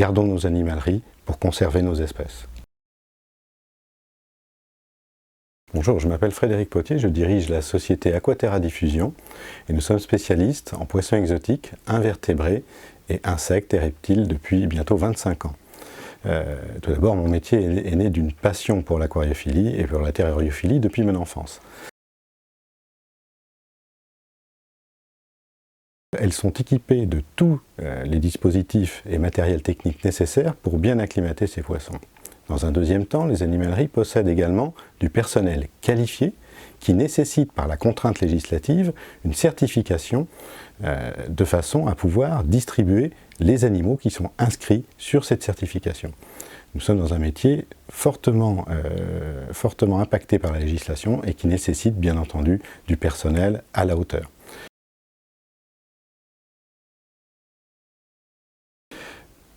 Gardons nos animaleries pour conserver nos espèces. Bonjour, je m'appelle Frédéric Potier, je dirige la société Aquaterra Diffusion et nous sommes spécialistes en poissons exotiques, invertébrés et insectes et reptiles depuis bientôt 25 ans. Tout d'abord, mon métier est né d'une passion pour l'aquariophilie et pour la terrariophilie depuis mon enfance. Elles sont équipées de tous les dispositifs et matériels techniques nécessaires pour bien acclimater ces poissons. Dans un deuxième temps, les animaleries possèdent également du personnel qualifié qui nécessite par la contrainte législative une certification de façon à pouvoir distribuer les animaux qui sont inscrits sur cette certification. Nous sommes dans un métier fortement impacté par la législation et qui nécessite bien entendu du personnel à la hauteur.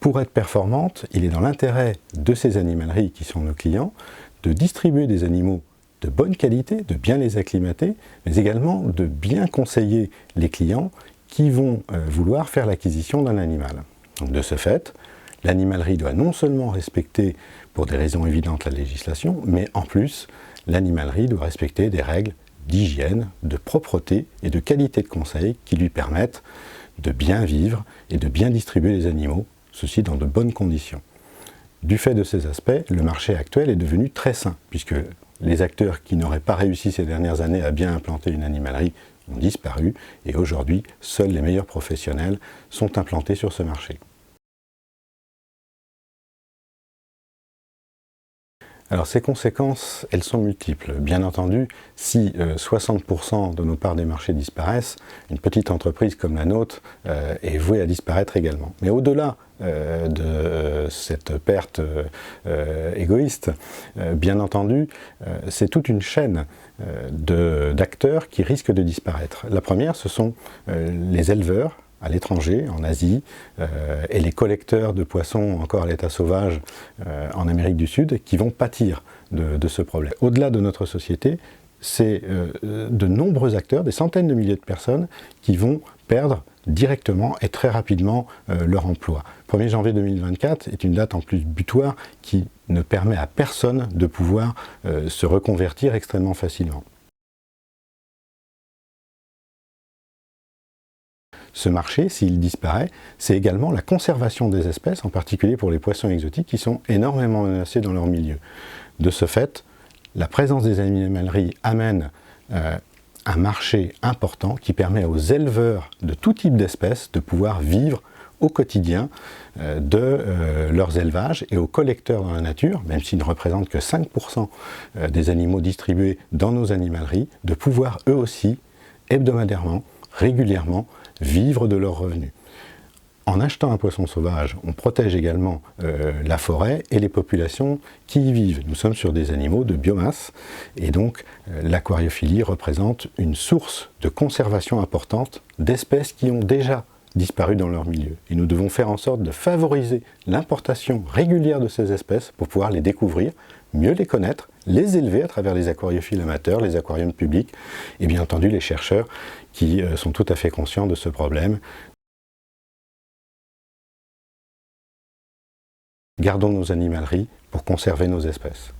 Pour être performante, il est dans l'intérêt de ces animaleries qui sont nos clients de distribuer des animaux de bonne qualité, de bien les acclimater, mais également de bien conseiller les clients qui vont vouloir faire l'acquisition d'un animal. Donc de ce fait, l'animalerie doit non seulement respecter pour des raisons évidentes la législation, mais en plus, l'animalerie doit respecter des règles d'hygiène, de propreté et de qualité de conseil qui lui permettent de bien vivre et de bien distribuer les animaux, ceci dans de bonnes conditions. Du fait de ces aspects, le marché actuel est devenu très sain, puisque les acteurs qui n'auraient pas réussi ces dernières années à bien implanter une animalerie ont disparu, et aujourd'hui, seuls les meilleurs professionnels sont implantés sur ce marché. Alors ces conséquences, elles sont multiples. Bien entendu, si 60% de nos parts des marchés disparaissent, une petite entreprise comme la nôtre est vouée à disparaître également. Mais au-delà de cette perte égoïste, bien entendu, c'est toute une chaîne d'acteurs qui risquent de disparaître. La première, ce sont les éleveurs à l'étranger, en Asie, et les collecteurs de poissons encore à l'état sauvage en Amérique du Sud, qui vont pâtir de ce problème. Au-delà de notre société, c'est de nombreux acteurs, des centaines de milliers de personnes, qui vont perdre directement et très rapidement leur emploi. 1er janvier 2024 est une date en plus butoir qui ne permet à personne de pouvoir se reconvertir extrêmement facilement. Ce marché, s'il disparaît, c'est également la conservation des espèces, en particulier pour les poissons exotiques qui sont énormément menacés dans leur milieu. De ce fait, la présence des animaleries amène un marché important qui permet aux éleveurs de tout type d'espèces de pouvoir vivre au quotidien de leurs élevages et aux collecteurs dans la nature, même s'ils ne représentent que 5% des animaux distribués dans nos animaleries, de pouvoir eux aussi, hebdomadairement, régulièrement, vivre de leurs revenus. En achetant un poisson sauvage, on protège également la forêt et les populations qui y vivent. Nous sommes sur des animaux de biomasse et donc l'aquariophilie représente une source de conservation importante d'espèces qui ont déjà disparu dans leur milieu. Et nous devons faire en sorte de favoriser l'importation régulière de ces espèces pour pouvoir les découvrir, mieux les connaître, les élever à travers les aquariophiles amateurs, les aquariums publics et bien entendu les chercheurs qui sont tout à fait conscients de ce problème. Gardons nos animaleries pour conserver nos espèces.